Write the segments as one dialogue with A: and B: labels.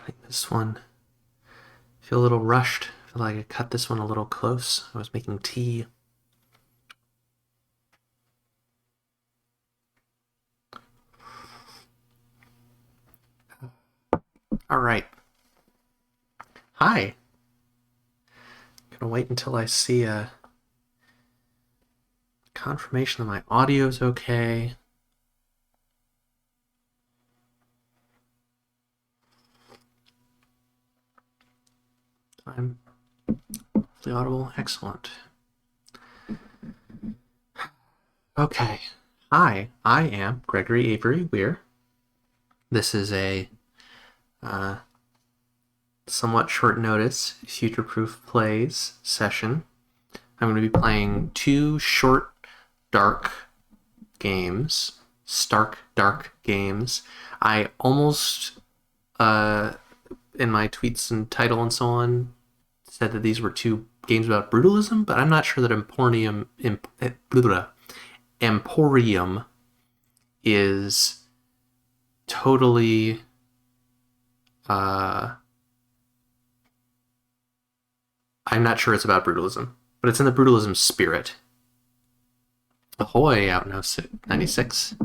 A: think this one, I feel a little rushed. I feel like I cut this one a little close. I was making tea. All right. Hi. I'm gonna wait until I see a confirmation that my audio's okay. I'm fully audible. Excellent. Okay. Hi, I am Gregory Avery Weir. This is a somewhat short notice future proof plays session. I'm going to be playing two short, dark games. Stark, dark games. I almost, in my tweets and title and so on, said that these were two games about brutalism, but I'm not sure that Emporium is totally I'm not sure it's about brutalism, but it's in the brutalism spirit. Ahoy out in 96.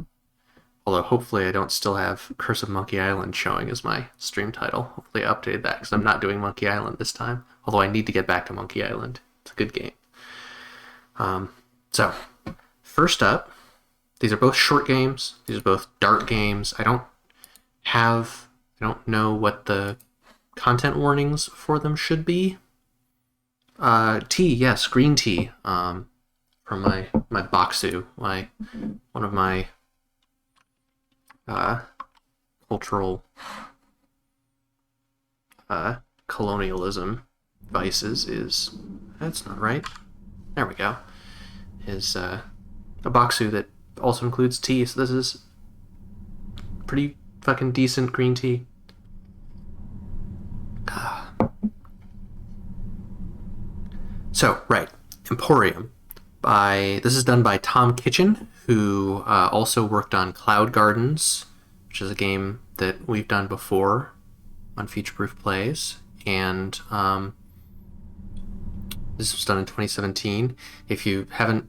A: Although hopefully I don't still have Curse of Monkey Island showing as my stream title. Hopefully I updated that because I'm not doing Monkey Island this time. Although I need to get back to Monkey Island. It's a good game. So, first up, these are both short games. These are both dark games. I don't know what the content warnings for them should be. Tea, yes, green tea. From my Baksu, one of my cultural colonialism vices is, that's not right. There we go. Is a Baksu that also includes tea. So this is pretty fucking decent green tea. So, right, Emporium. This is done by Tom Kitchen, who also worked on Cloud Gardens, which is a game that we've done before on Future Proof Plays, and this was done in 2017. If you haven't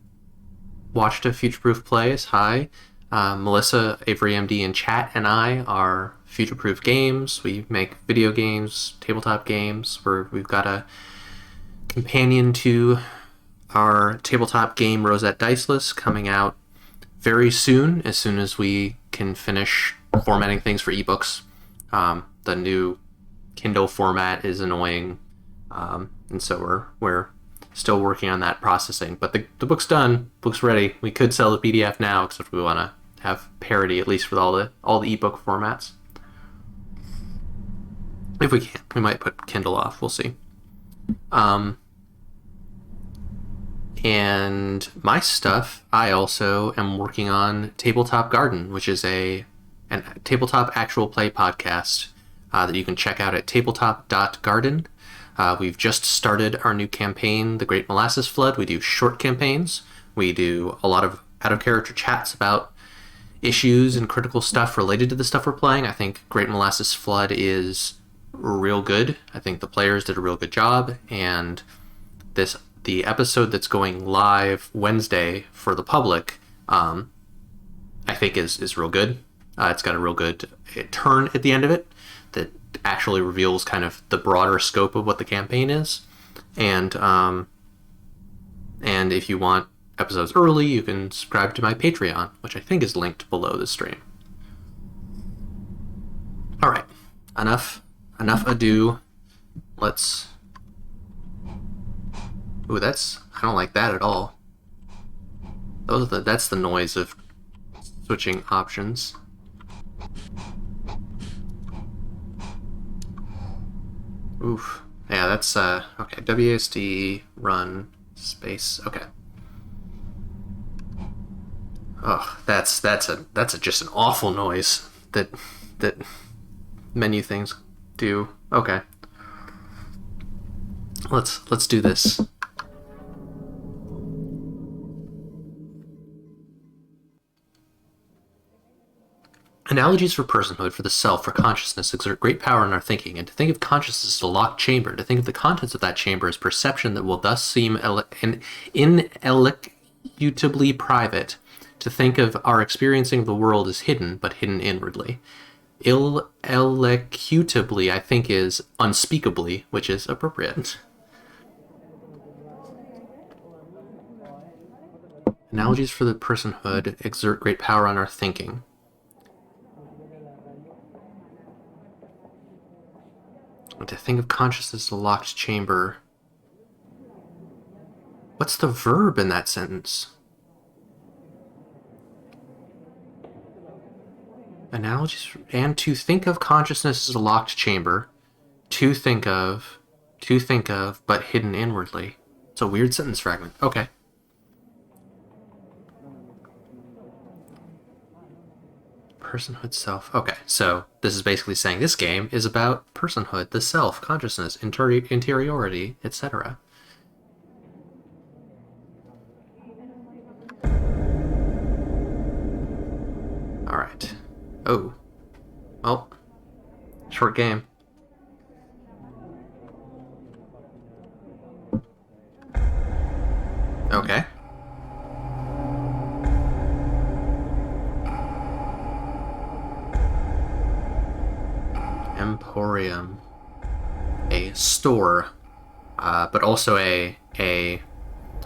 A: watched a Future Proof Plays, hi, Melissa, Avery MD, and chat and I are Future Proof Games. We make video games, tabletop games, where we've got a companion to our tabletop game Rosette Diceless coming out very soon, as soon as we can finish formatting things for ebooks. The new Kindle format is annoying, and so we're still working on that processing. But the book's done, book's ready. We could sell the PDF now, except we want to have parity at least with all the ebook formats. If we can, we might put Kindle off. We'll see. And my stuff, I also am working on Tabletop Garden, which is a tabletop actual play podcast that you can check out at tabletop.garden. We've just started our new campaign, The Great Molasses Flood. We do short campaigns. We do a lot of out-of-character chats about issues and critical stuff related to the stuff we're playing. I think Great Molasses Flood is real good. I think the players did a real good job, and the episode that's going live Wednesday for the public, I think is real good. It's got a real good turn at the end of it that actually reveals kind of the broader scope of what the campaign is. And if you want episodes early, you can subscribe to my Patreon, which I think is linked below the stream. All right, enough ado. Let's. Ooh, I don't like that at all. That's the noise of switching options. Oof. Yeah, that's okay. WASD run space. Okay. Oh, that's just an awful noise that menu things do. Okay. Let's do this. Analogies for personhood, for the self, for consciousness exert great power in our thinking, and to think of consciousness as a locked chamber, to think of the contents of that chamber as perception that will thus seem ineluctably private, to think of our experiencing of the world as hidden, but hidden inwardly. Ill-elocutably, I think, is unspeakably, which is appropriate. Analogies for the personhood exert great power on our thinking. To think of consciousness as a locked chamber. What's the verb in that sentence? Analogies and to think of consciousness as a locked chamber. To think of, but hidden inwardly. It's a weird sentence fragment. Okay. Personhood self. Okay, so this is basically saying this game is about personhood, the self, consciousness, interiority, etc. Alright. Oh. Well. Short game. Okay. Emporium. A store. But also a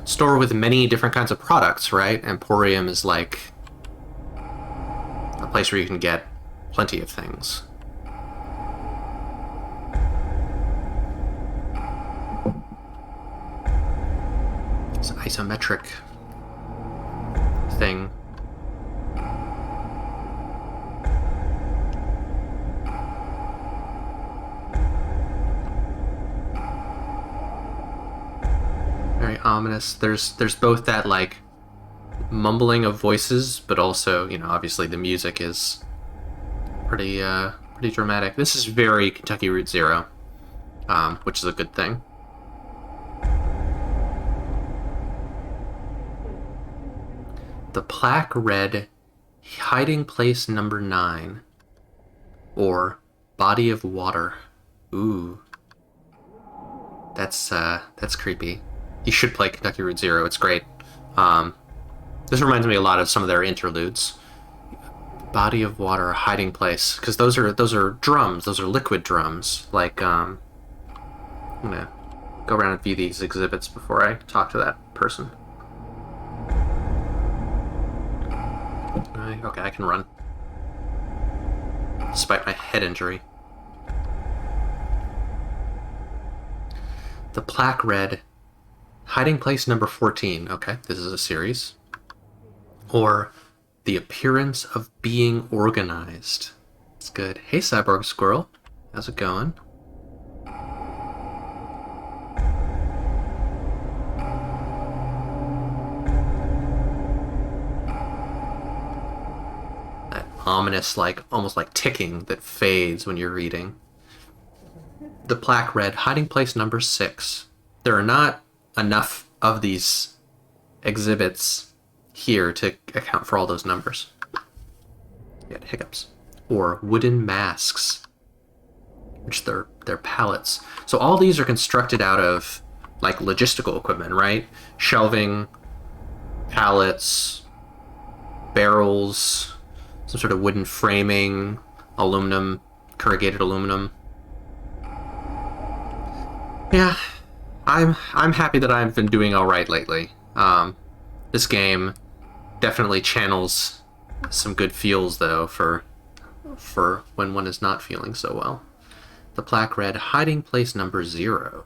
A: store with many different kinds of products, right? Emporium is like a place where you can get plenty of things. It's an isometric thing. Very ominous. There's both that like mumbling of voices, but also, you know, obviously the music is pretty dramatic. This is very Kentucky Route Zero, which is a good thing. The plaque read hiding place number 9 or body of water. Ooh. That's creepy. You should play Kentucky Route Zero. It's great. This reminds me a lot of some of their interludes. Body of water, hiding place, because those are drums. Those are liquid drums. Like, I'm gonna go around and view these exhibits before I talk to that person. Okay, I can run, despite my head injury. The plaque read hiding place number 14. Okay, this is a series. Or the appearance of being organized. It's good. Hey, Cyborg Squirrel. How's it going? That ominous, like, almost like ticking that fades when you're reading. The plaque read hiding place number 6. There are not enough of these exhibits here to account for all those numbers. You got hiccups. Or wooden masks, which they're pallets. So all these are constructed out of like logistical equipment, right? Shelving, pallets, barrels, some sort of wooden framing, aluminum, corrugated aluminum. Yeah, I'm happy that I've been doing all right lately. This game definitely channels some good feels, though, for when one is not feeling so well. The plaque read hiding place number 0.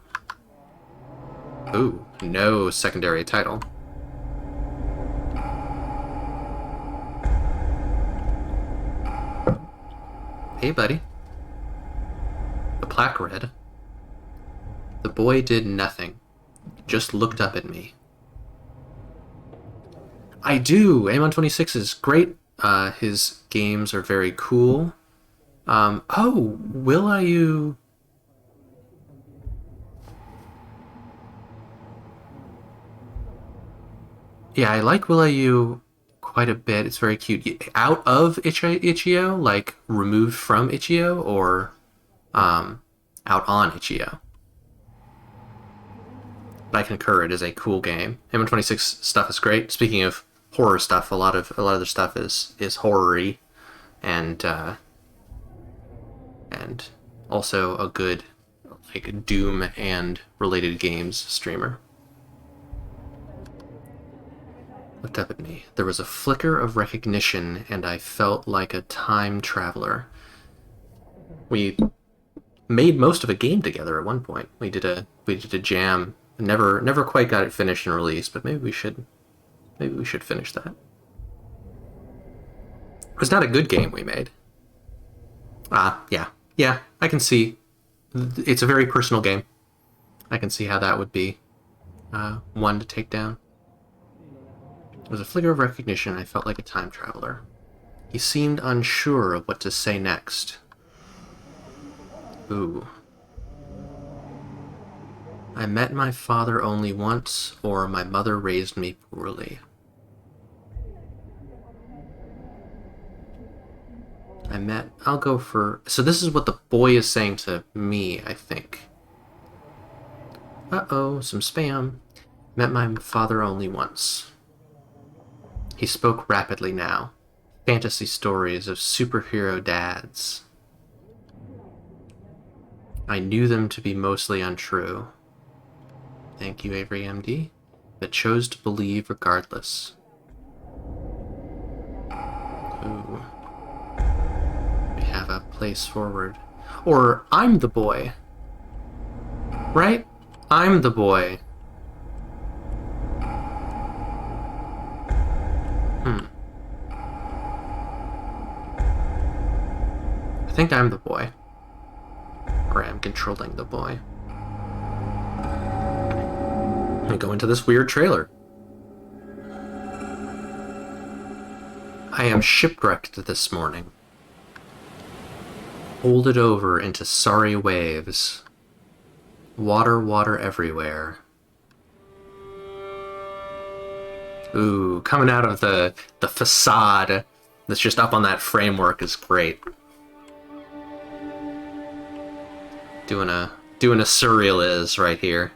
A: Ooh, no secondary title. Hey, buddy. The plaque read, the boy did nothing, just looked up at me. I do. Amon26 is great. His games are very cool. Oh, Will.i.am. Yeah, I like Will.i.am quite quite a bit. It's very cute. Out of Itch.io, like removed from Itch.io, or out on Itch.io. But I concur, it is a cool game. M26 stuff is great. Speaking of horror stuff, a lot of their stuff is horror-y, and also a good like Doom and related games streamer. Looked up at me. There was a flicker of recognition, and I felt like a time traveler. We made most of a game together at one point. We did a jam. Never quite got it finished and released, but maybe we should finish that. It was not a good game we made. Yeah, I can see. It's a very personal game. I can see how that would be one to take down. It was a flicker of recognition. I felt like a time traveler. He seemed unsure of what to say next. Ooh. I met my father only once, or my mother raised me poorly. I'll go for... So this is what the boy is saying to me, I think. Uh-oh, some spam. Met my father only once. He spoke rapidly now. Fantasy stories of superhero dads. I knew them to be mostly untrue. Thank you, Avery MD, but chose to believe regardless. Ooh. We have a place forward. Or, I'm the boy. Right? I'm the boy. I think I'm the boy. Or I'm controlling the boy. I'm gonna go into this weird trailer. I am shipwrecked this morning. Folded over into sorry waves. Water, water everywhere. Ooh, coming out of the facade that's just up on that framework is great. Doing a surreal right here.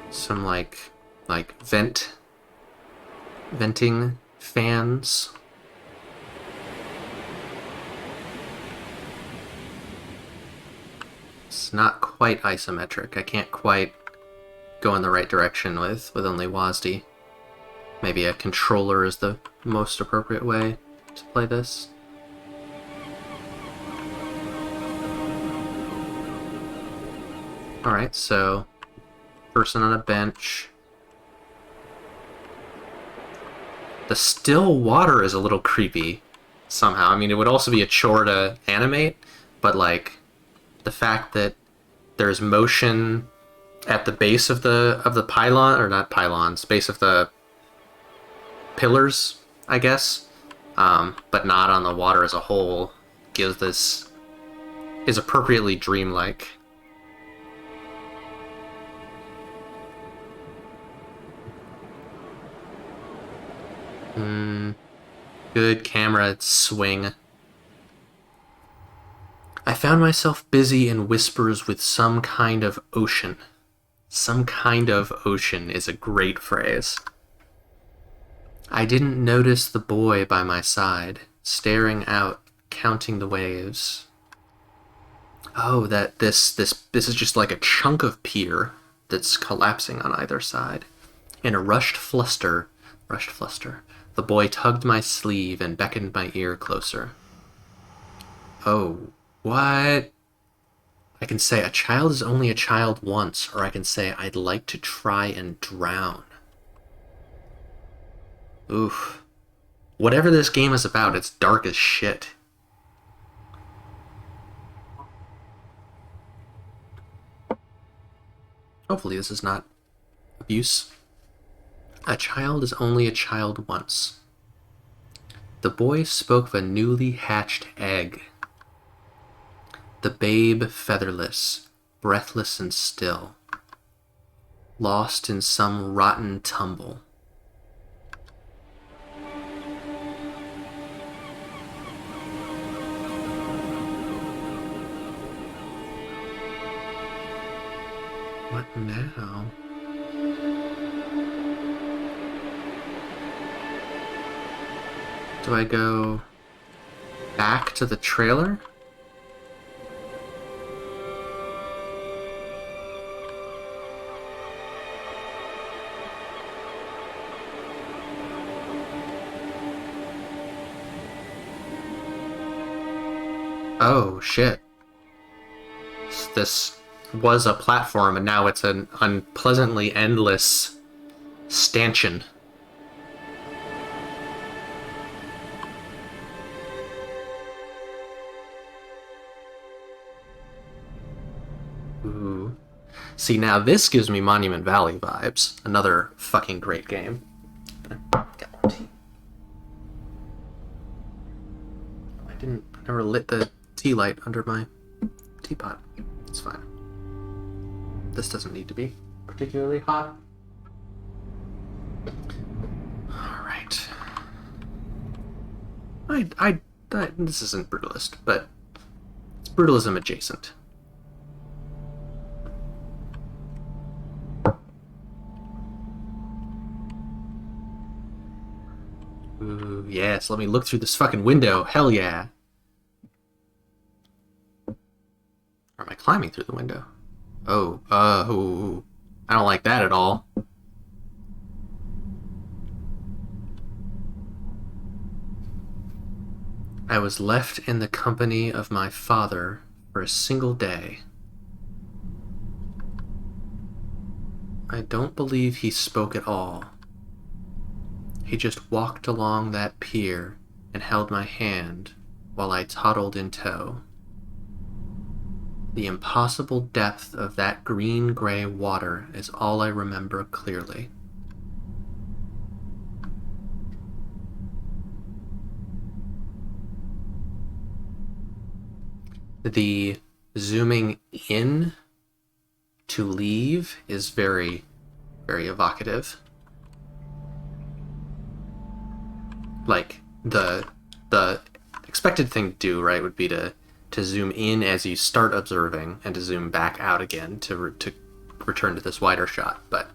A: Some like venting fans. It's not quite isometric. I can't quite go in the right direction with only WASD. Maybe a controller is the most appropriate way to play this. Alright, so person on a bench. The still water is a little creepy somehow. I mean, it would also be a chore to animate, but like the fact that there's motion at the base of the pylon, or not pylons, base of the pillars, I guess, but not on the water as a whole, gives this is appropriately dreamlike. Good camera swing. I found myself busy in whispers with some kind of ocean. Some kind of ocean is a great phrase. I didn't notice the boy by my side, staring out, counting the waves. Oh, that this is just like a chunk of pier that's collapsing on either side. In a rushed fluster, the boy tugged my sleeve and beckoned my ear closer. Oh, what? I can say a child is only a child once, or I can say I'd like to try and drown. Oof. Whatever this game is about, it's dark as shit. Hopefully this is not abuse. A child is only a child once. The boy spoke of a newly hatched egg. The babe featherless, breathless and still. Lost in some rotten tumble. What now? Do I go back to the trailer? Oh, shit. This was a platform, and now it's an unpleasantly endless stanchion. Ooh. See, now this gives me Monument Valley vibes. Another fucking great game. Got more tea. I never lit the tea light under my teapot. It's fine. This doesn't need to be particularly hot. Alright. This isn't brutalist, but it's brutalism adjacent. Ooh, yes, let me look through this fucking window. Hell yeah. Or am I climbing through the window? Oh, I don't like that at all. I was left in the company of my father for a single day. I don't believe he spoke at all. He just walked along that pier and held my hand while I toddled in tow. The impossible depth of that green-gray water is all I remember clearly. The zooming in to leave is very, very evocative. Like, the expected thing to do, right, would be to zoom in as you start observing and to zoom back out again to return to this wider shot, but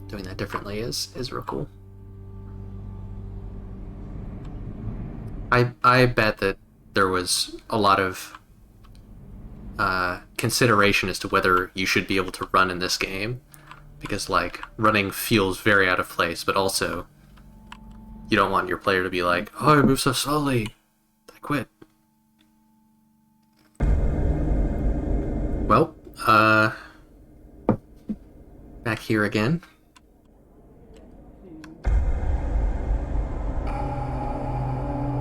A: doing that differently is real cool. I bet that there was a lot of consideration as to whether you should be able to run in this game, because like running feels very out of place, but also you don't want your player to be like, oh, I move so slowly, I quit. Well, back here again.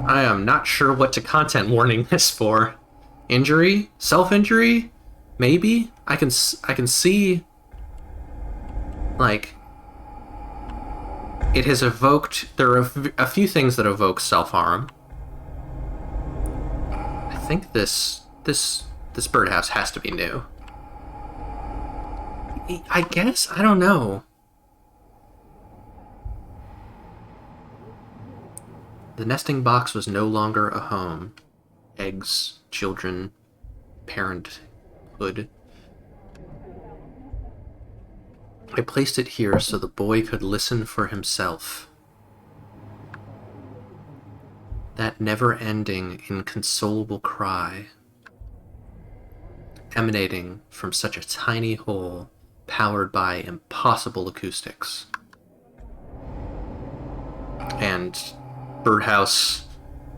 A: I am not sure what to content warning this for. Injury? Self-injury? Maybe? I can see, like, it has evoked, there are a few things that evoke self-harm. I think this birdhouse has to be new. I guess? I don't know. The nesting box was no longer a home. Eggs, children, parenthood. I placed it here so the boy could listen for himself. That never-ending, inconsolable cry, emanating from such a tiny hole powered by impossible acoustics. And birdhouse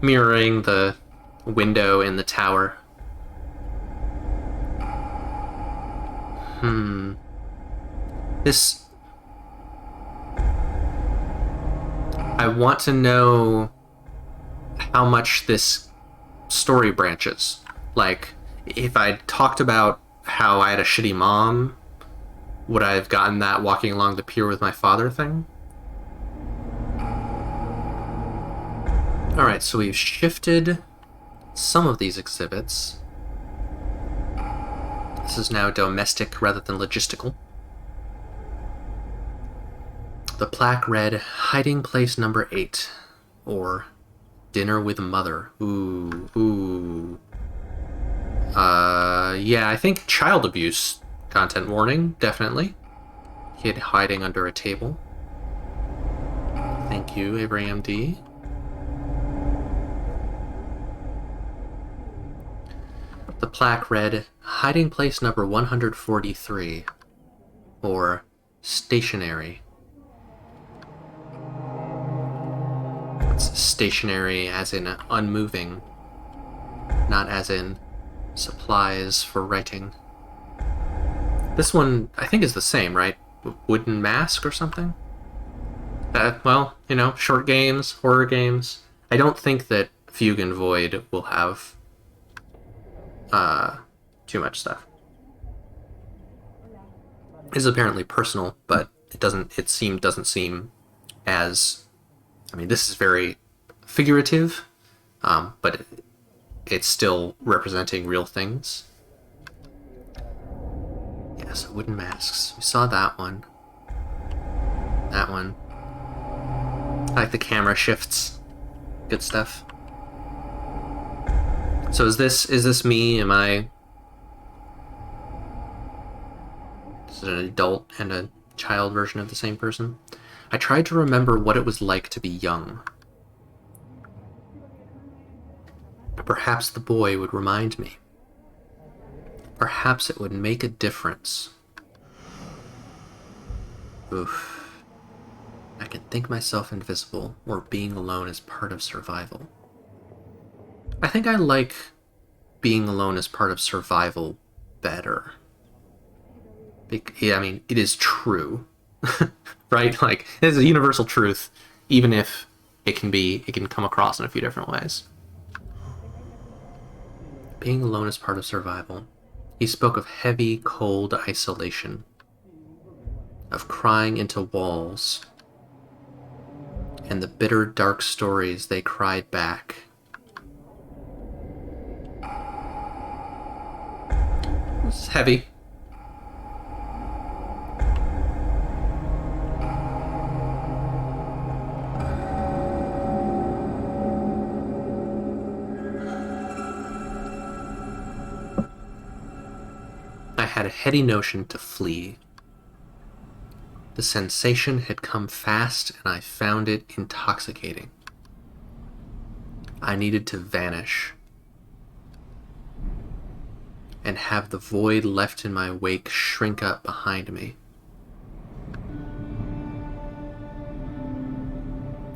A: mirroring the window in the tower. This... I want to know how much this story branches. Like, if I talked about how I had a shitty mom, would I have gotten that walking along the pier with my father thing? Alright, so we've shifted some of these exhibits. This is now domestic rather than logistical. The plaque read, Hiding Place Number 8, or Dinner with Mother. Ooh. Yeah, I think child abuse Content warning, definitely. Kid hiding under a table. Thank you, Abraham D. The plaque read, hiding place number 143, or stationary. It's stationary as in unmoving, not as in supplies for writing. This one, I think, is the same, right? Wooden mask or something? Well, you know, short games, horror games. I don't think that Fugue and Void will have too much stuff. It's apparently personal, but it doesn't seem as, I mean, this is very figurative, but it's still representing real things. Yeah, so wooden masks. We saw that one. That one. I like the camera shifts. Good stuff. So is this me? Am I... Is it an adult and a child version of the same person? I tried to remember what it was like to be young. Perhaps the boy would remind me. Perhaps it would make a difference. Oof. I can think myself invisible, or being alone is part of survival. I think I like being alone as part of survival better. Yeah, I mean, it is true, right? Like, it's a universal truth, even if it can come across in a few different ways. Being alone is part of survival. He spoke of heavy, cold isolation, of crying into walls, and the bitter, dark stories they cried back. It's heavy. I had a heady notion to flee. The sensation had come fast, and I found it intoxicating. I needed to vanish, and have the void left in my wake shrink up behind me.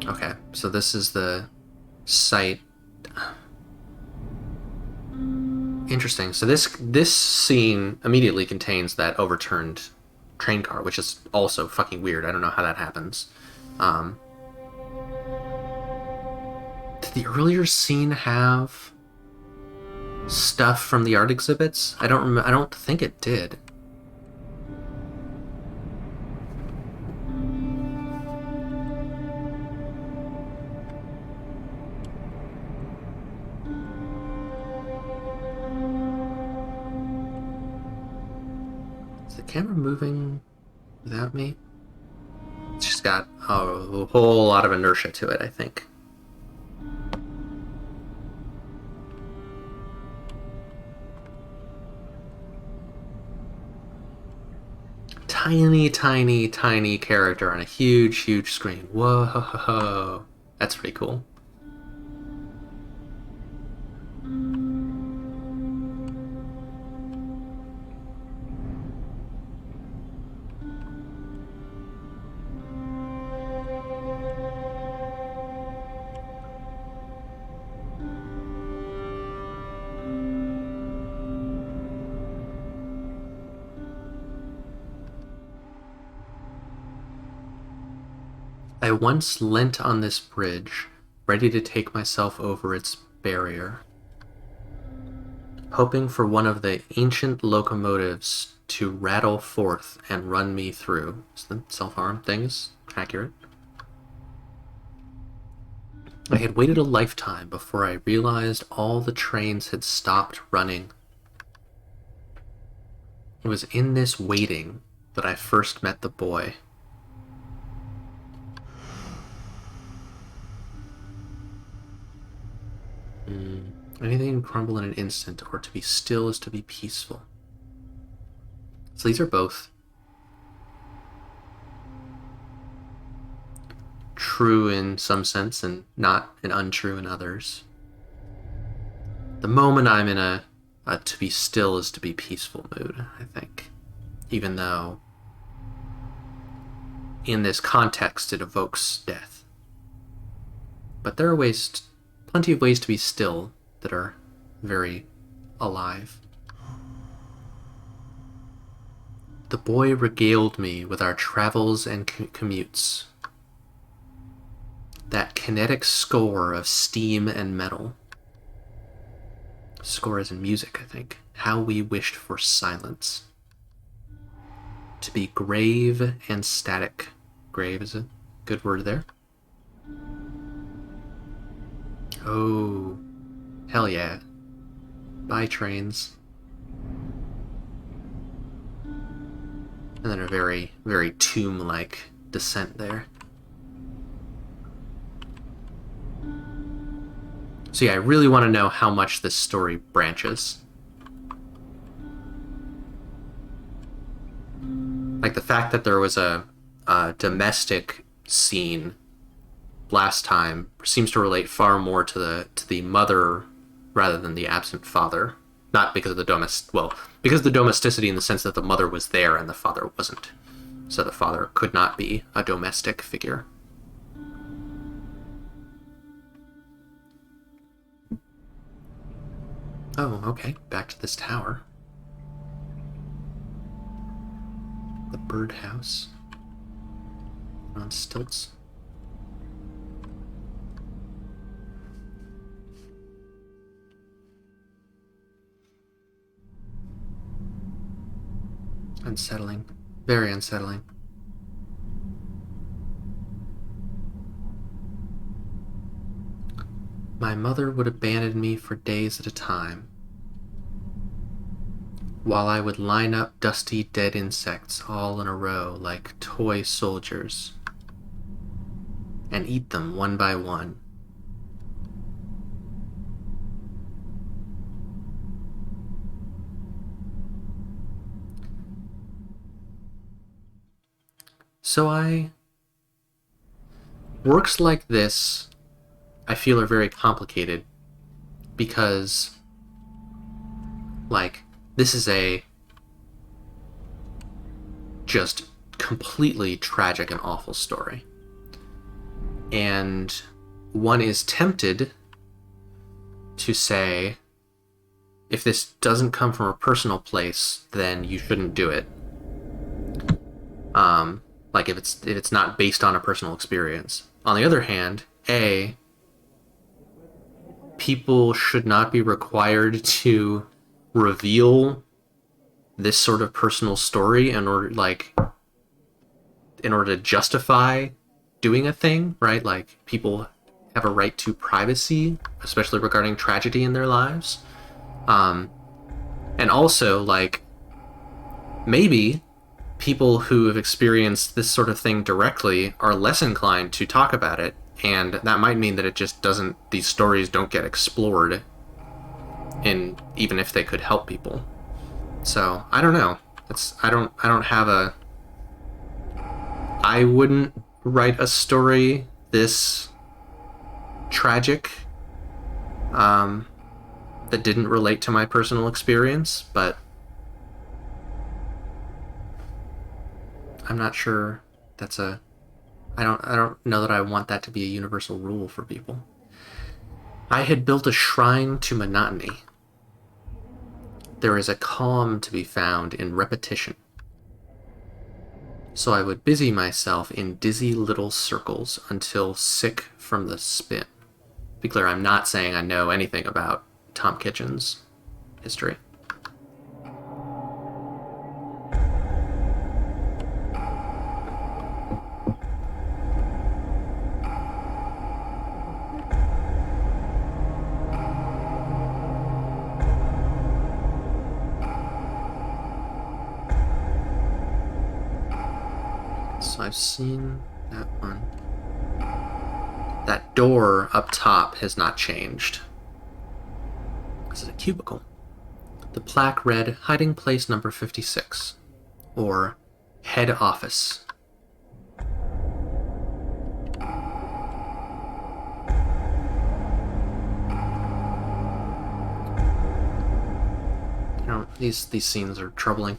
A: Okay, so this is the site. Interesting. So this scene immediately contains that overturned train car, which is also fucking weird. I don't know how that happens. Did the earlier scene have stuff from the art exhibits? I don't think it did. Is the camera moving without me? It's just got a whole lot of inertia to it, I think. Tiny, tiny, tiny character on a huge, huge screen. Whoa, that's pretty cool. I once leant on this bridge, ready to take myself over its barrier, hoping for one of the ancient locomotives to rattle forth and run me through. Is the self-harm things accurate? I had waited a lifetime before I realized all the trains had stopped running. It was in this waiting that I first met the boy. Anything can crumble in an instant, or to be still is to be peaceful. So these are both true in some sense and not and untrue in others. The moment I'm in a to be still is to be peaceful mood, I think. Even though in this context it evokes death. But there are plenty of ways to be still that are very alive. The boy regaled me with our travels and commutes. That kinetic score of steam and metal. Score as in music, I think. How we wished for silence. To be grave and static. Grave is a good word there. Oh, hell yeah. Bye, trains. And then a very, very tomb-like descent there. So yeah, I really want to know how much this story branches. Like the fact that there was a domestic scene last time seems to relate far more to the mother rather than the absent father. Not because of the because of the domesticity in the sense that the mother was there and the father wasn't. So the father could not be a domestic figure. Oh, okay. Back to this tower. The birdhouse. On stilts. Unsettling. Very unsettling. My mother would abandon me for days at a time, while I would line up dusty dead insects all in a row like toy soldiers, and eat them one by one. So works like this, I feel, are very complicated because, like, this is a just completely tragic and awful story. And one is tempted to say, if this doesn't come from a personal place, then you shouldn't do it. Like if it's not based on a personal experience. On the other hand, people should not be required to reveal this sort of personal story in order to justify doing a thing, right? Like, people have a right to privacy, especially regarding tragedy in their lives. And also, like, maybe people who have experienced this sort of thing directly are less inclined to talk about it, and that might mean that it just doesn't, these stories don't get explored in, even if they could help people. So I don't know. I wouldn't write a story this tragic that didn't relate to my personal experience, but I'm not sure I don't know that I want that to be a universal rule for people. I had built a shrine to monotony. There is a calm to be found in repetition. So I would busy myself in dizzy little circles until sick from the spin. Be clear, I'm not saying I know anything about Tom Kitchen's history. So I've seen that one. That door up top has not changed. This is a cubicle. The plaque read, hiding place number 56. or head office. You know, these scenes are troubling.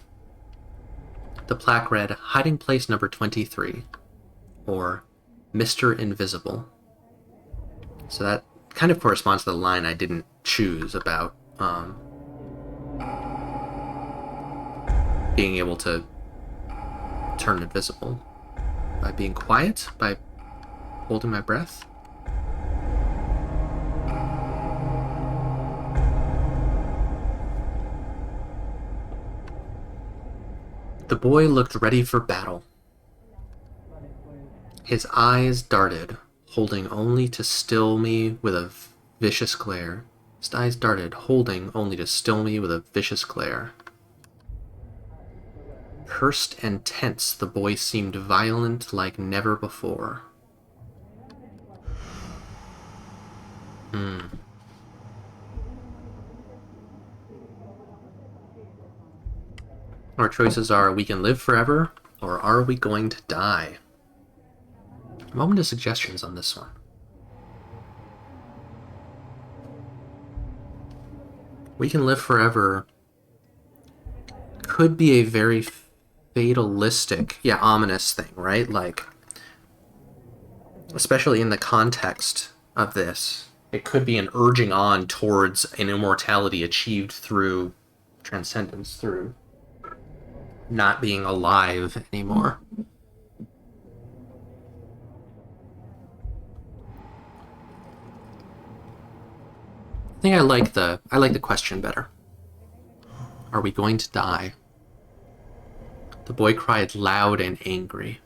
A: The plaque read, hiding place number 23, or Mr. Invisible. So that kind of corresponds to the line I didn't choose about being able to turn invisible. By being quiet? By holding my breath? The boy looked ready for battle. His eyes darted, holding only to still me with a vicious glare. His eyes darted, holding only to still me with a vicious glare. Pursed and tense, the boy seemed violent like never before. Our choices are, we can live forever, or are we going to die? A moment of suggestions on this one. We can live forever could be a very fatalistic, ominous thing, right? Like, especially in the context of this, it could be an urging on towards an immortality achieved through transcendence, through not being alive anymore. I think I like the question better. Are we going to die? The boy cried loud and angry.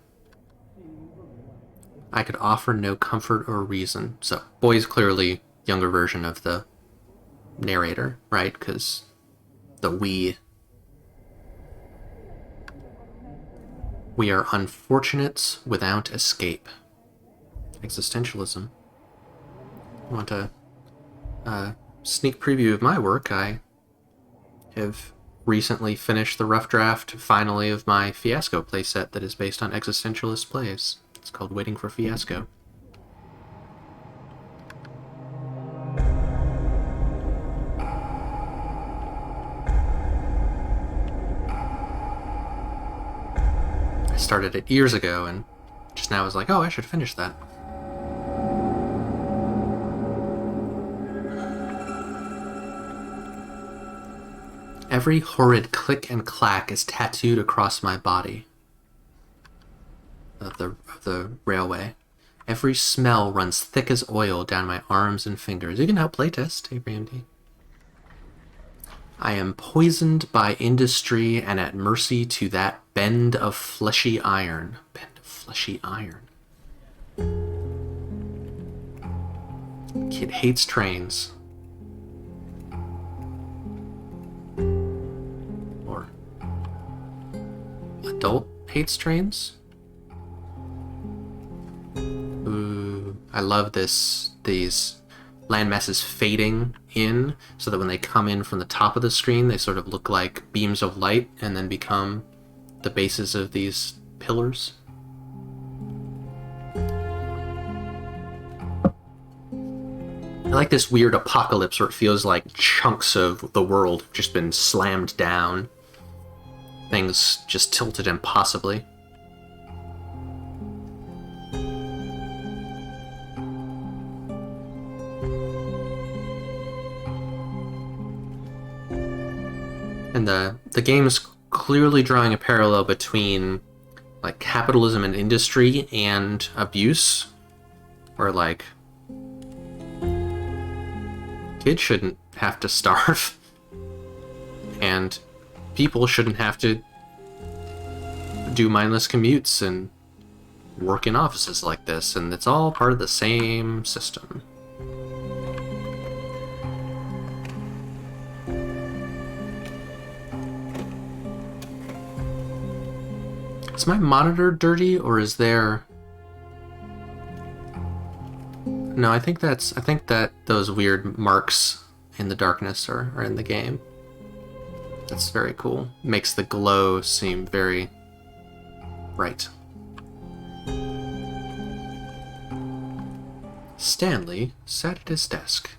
A: I could offer no comfort or reason. So, boy's clearly younger version of the narrator, right? Because the we are unfortunates without escape. Existentialism. I want a sneak preview of my work. I have recently finished the rough draft, finally, of my Fiasco playset that is based on existentialist plays. It's called Waiting for Fiasco. I started it years ago and just now was like, oh, I should finish that. Every horrid click and clack is tattooed across my body of the railway. Every smell runs thick as oil down my arms and fingers. You can now playtest, Abraham D. I am poisoned by industry and at mercy to that bend of fleshy iron. Bend of fleshy iron. Kid hates trains. Or adult hates trains. Ooh, I love these landmasses fading in so that when they come in from the top of the screen, they sort of look like beams of light and then become the bases of these pillars. I like this weird apocalypse where it feels like chunks of the world have just been slammed down. Things just tilted impossibly. And the game is clearly drawing a parallel between like capitalism and industry and abuse, where like kids shouldn't have to starve and people shouldn't have to do mindless commutes and work in offices like this, and it's all part of the same system. Is my monitor dirty, or is there... No, I think that those weird marks in the darkness are in the game. That's very cool. Makes the glow seem very bright. Stanley sat at his desk.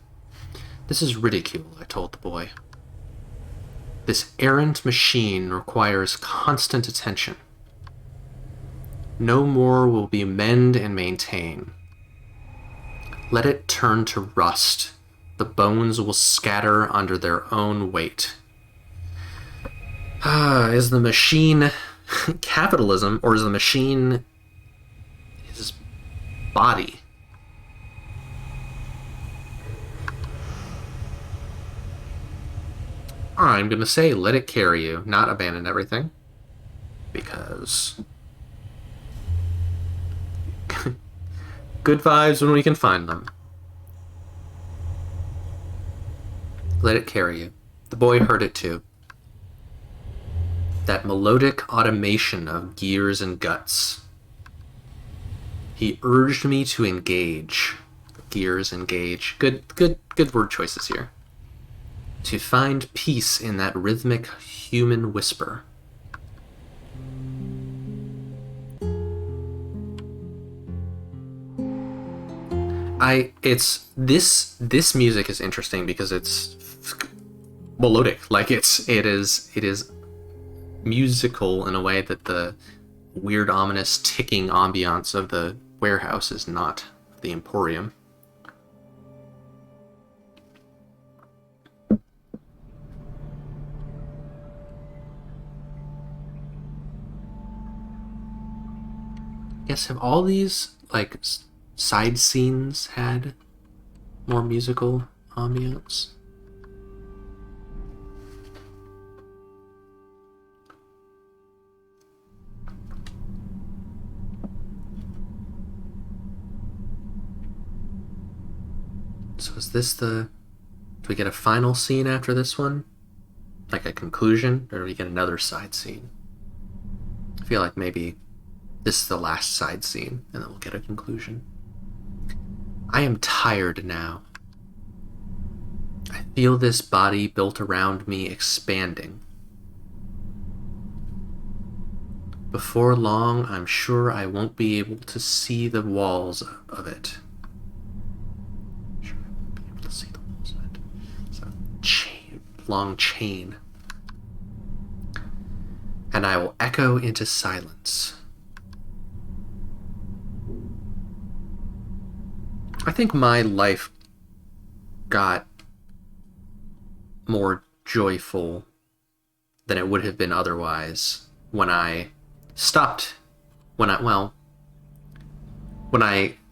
A: This is ridicule, I told the boy. This errant machine requires constant attention. No more will be mend and maintain. Let it turn to rust. The bones will scatter under their own weight. Is the machine capitalism, or is the machine his body? I'm going to say let it carry you, not abandon everything. Because good vibes when we can find them. Let it carry you. The boy heard it too. That melodic automation of gears and guts. He urged me to engage. Gears, engage. Good word choices here. To find peace in that rhythmic human whisper. This music is interesting because it's melodic. Like it is musical in a way that the weird, ominous ticking ambiance of the warehouse is not. The Emporium. Yes, have all these like side scenes had more musical ambiance? So is this do we get a final scene after this one? Like a conclusion? Or do we get another side scene? I feel like maybe this is the last side scene, and then we'll get a conclusion. I am tired now. I feel this body built around me expanding. Before long, I'm sure I won't be able to see the walls of it. It's a long chain. And I will echo into silence. I think my life got more joyful than it would have been otherwise when I stopped, when I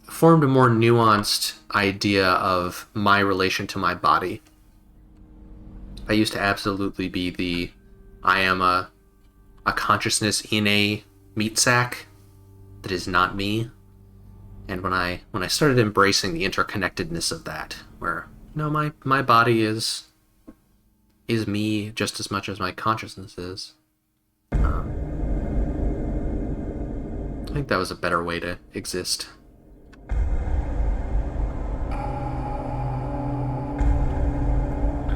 A: formed a more nuanced idea of my relation to my body. I used to absolutely be I am a consciousness in a meat sack that is not me. And when I started embracing the interconnectedness of that, where no, my body is me just as much as my consciousness is. I think that was a better way to exist.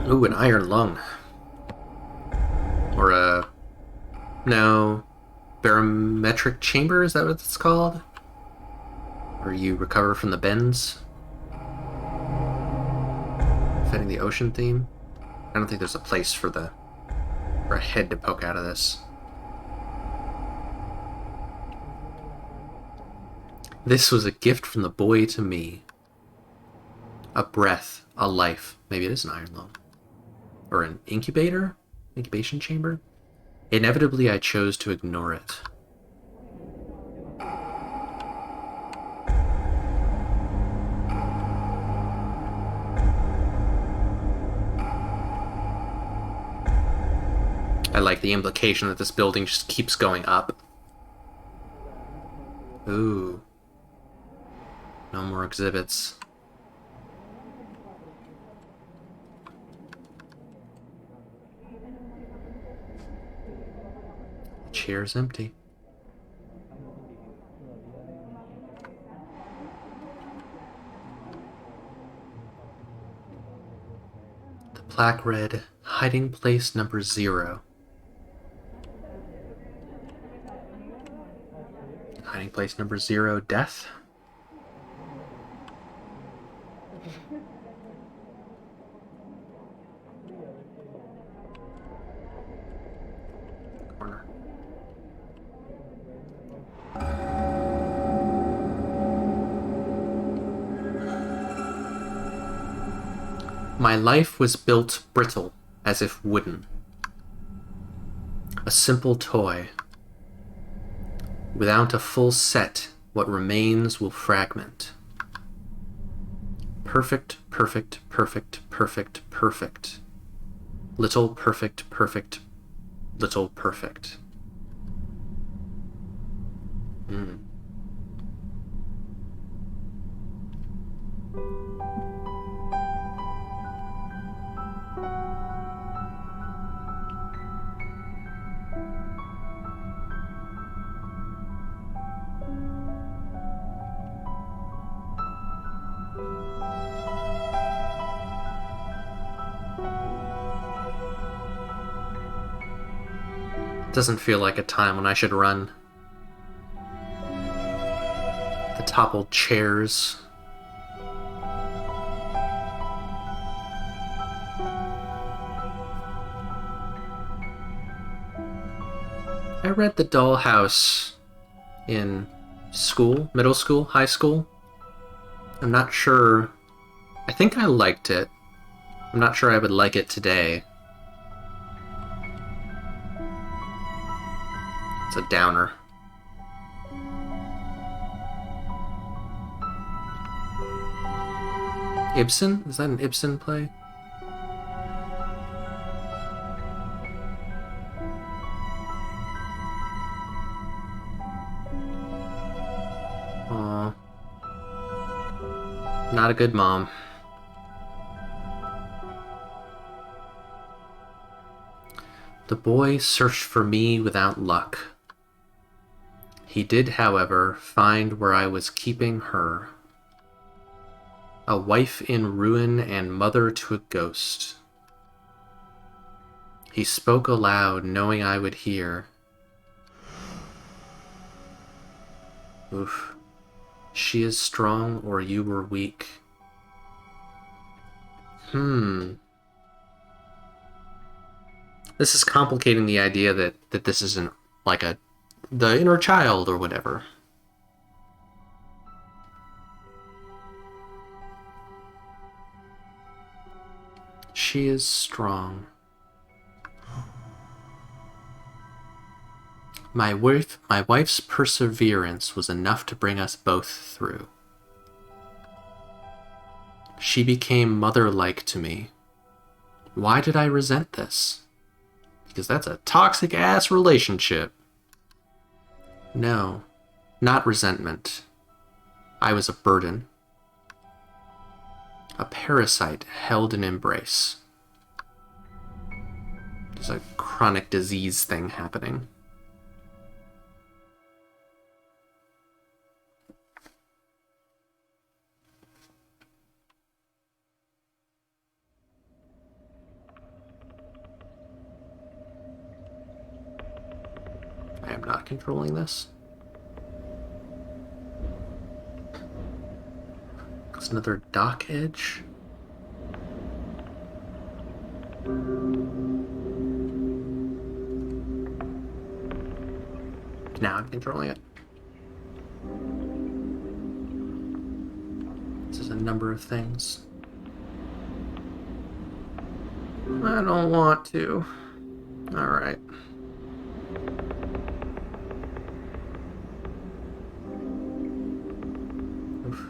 A: Ooh, an iron lung. Or barometric chamber, is that what it's called? Where you recover from the bends? Fitting the ocean theme? I don't think there's a place for a head to poke out of this. This was a gift from the boy to me. A breath, a life. Maybe it is an iron lung. Or an incubator? Incubation chamber? Inevitably, I chose to ignore it. I like the implication that this building just keeps going up. Ooh. No more exhibits. The chair's empty. The Plaque read, hiding place number 0. Hiding place number 0, death. Corner. My life was built brittle, as if wooden. A simple toy. Without a full set, what remains will fragment. Perfect, perfect, perfect, perfect, perfect. Little perfect, perfect, little perfect. Doesn't feel like a time when I should run. The toppled chairs. I read The Dollhouse in school, middle school, high school. I'm not sure. I think I liked it. I'm not sure I would like it today. It's a downer. Ibsen? Is that an Ibsen play? Aw. Not a good mom. The boy searched for me without luck. He did, however, find where I was keeping her. A wife in ruin and mother to a ghost. He spoke aloud, knowing I would hear. Oof. She is strong, or you were weak. This is complicating the idea that this isn't like the inner child or whatever. She is strong. My wife's perseverance was enough to bring us both through. She became mother-like to me. Why did I resent this? Because that's a toxic-ass relationship. No, not resentment. I was a burden. A parasite held in embrace. There's a chronic disease thing happening. I am not controlling this. It's another dock edge. Now I'm controlling it. This is a number of things. I don't want to. All right. Oof.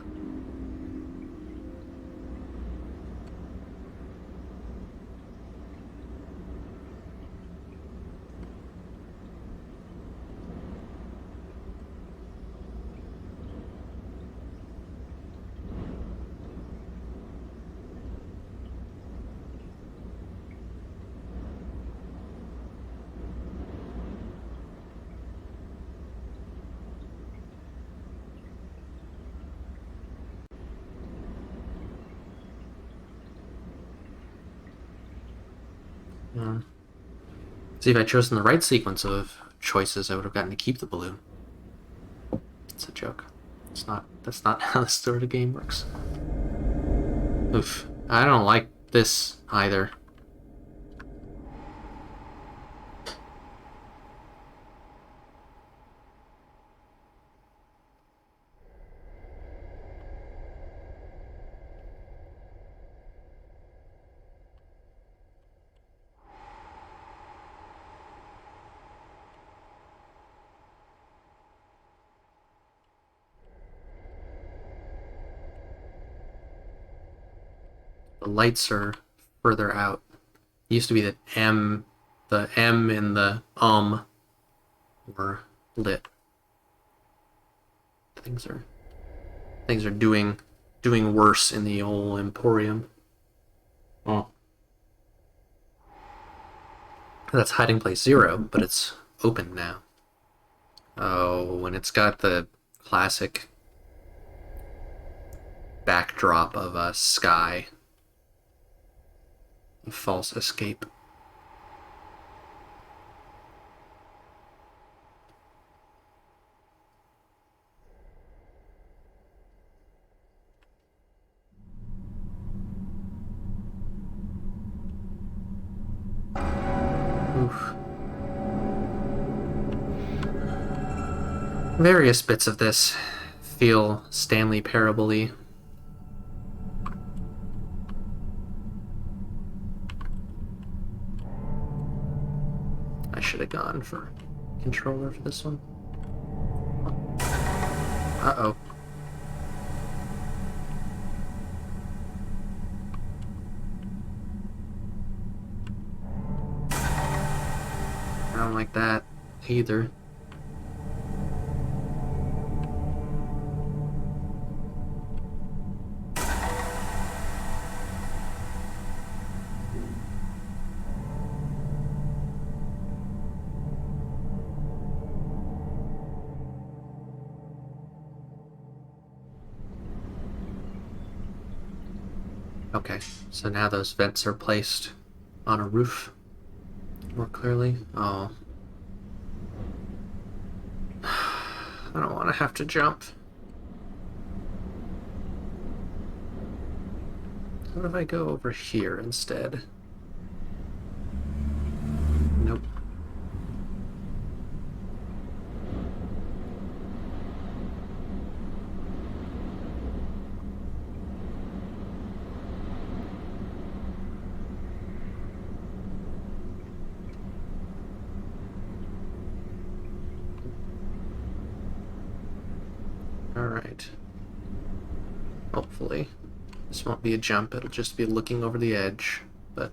A: See, if I'd chosen the right sequence of choices, I would have gotten to keep the balloon. It's a joke. It's not. That's not how the sort of game works. Oof. I don't like this either. The lights are further out. It used to be that the M and the were lit. Things are doing worse in the old Emporium. Oh. That's hiding place 0, but it's open now. Oh, and it's got the classic backdrop of a sky. A false escape. Oof. Various bits of this feel Stanley Parable-y. I should have gone for controller for this one. Uh-oh. I don't like that either. Okay, so now those vents are placed on a roof more clearly. Oh. I don't want to have to jump. What if I go over here instead? Nope. Alright. Hopefully. This won't be a jump, it'll just be looking over the edge, but...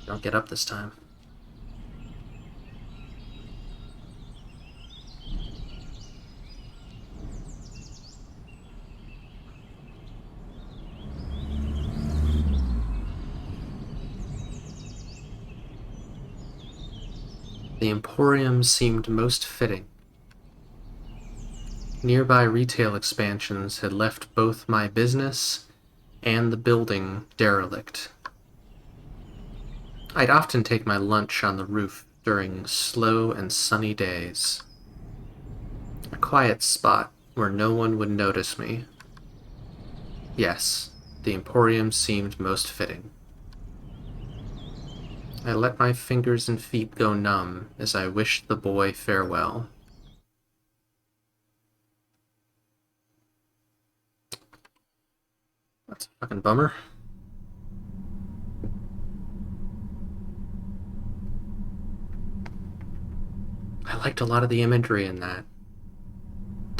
A: Don't get up this time. The Emporium seemed most fitting. Nearby retail expansions had left both my business and the building derelict. I'd often take my lunch on the roof during slow and sunny days. A quiet spot where no one would notice me. Yes, the Emporium seemed most fitting. I let my fingers and feet go numb as I wished the boy farewell. That's a fucking bummer. I liked a lot of the imagery in that.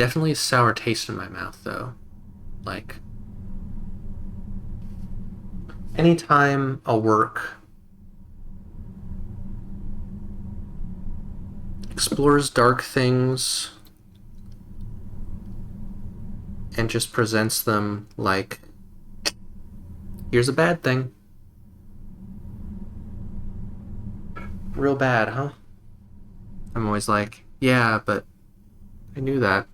A: Definitely a sour taste in my mouth, though. Like, anytime a work explores dark things and just presents them like, here's a bad thing. Real bad, huh? I'm always like, yeah, but I knew that.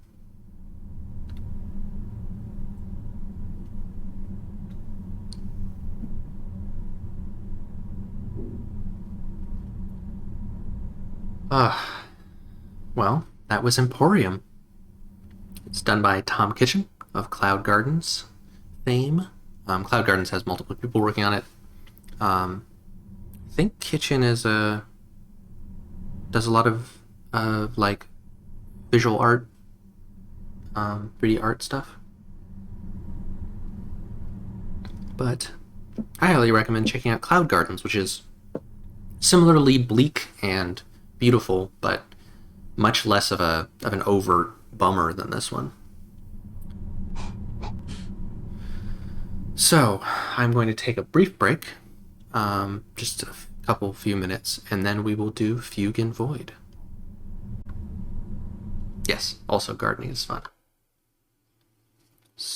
A: Well, that was Emporium. It's done by Tom Kitchen of Cloud Gardens fame. Cloud Gardens has multiple people working on it. I think Kitchen does a lot of like visual art, 3D art stuff. But I highly recommend checking out Cloud Gardens, which is similarly bleak and beautiful, but much less of an overt bummer than this one. So I'm going to take a brief break, just a few minutes, and then we will do Fugue and Void. Yes, also gardening is fun.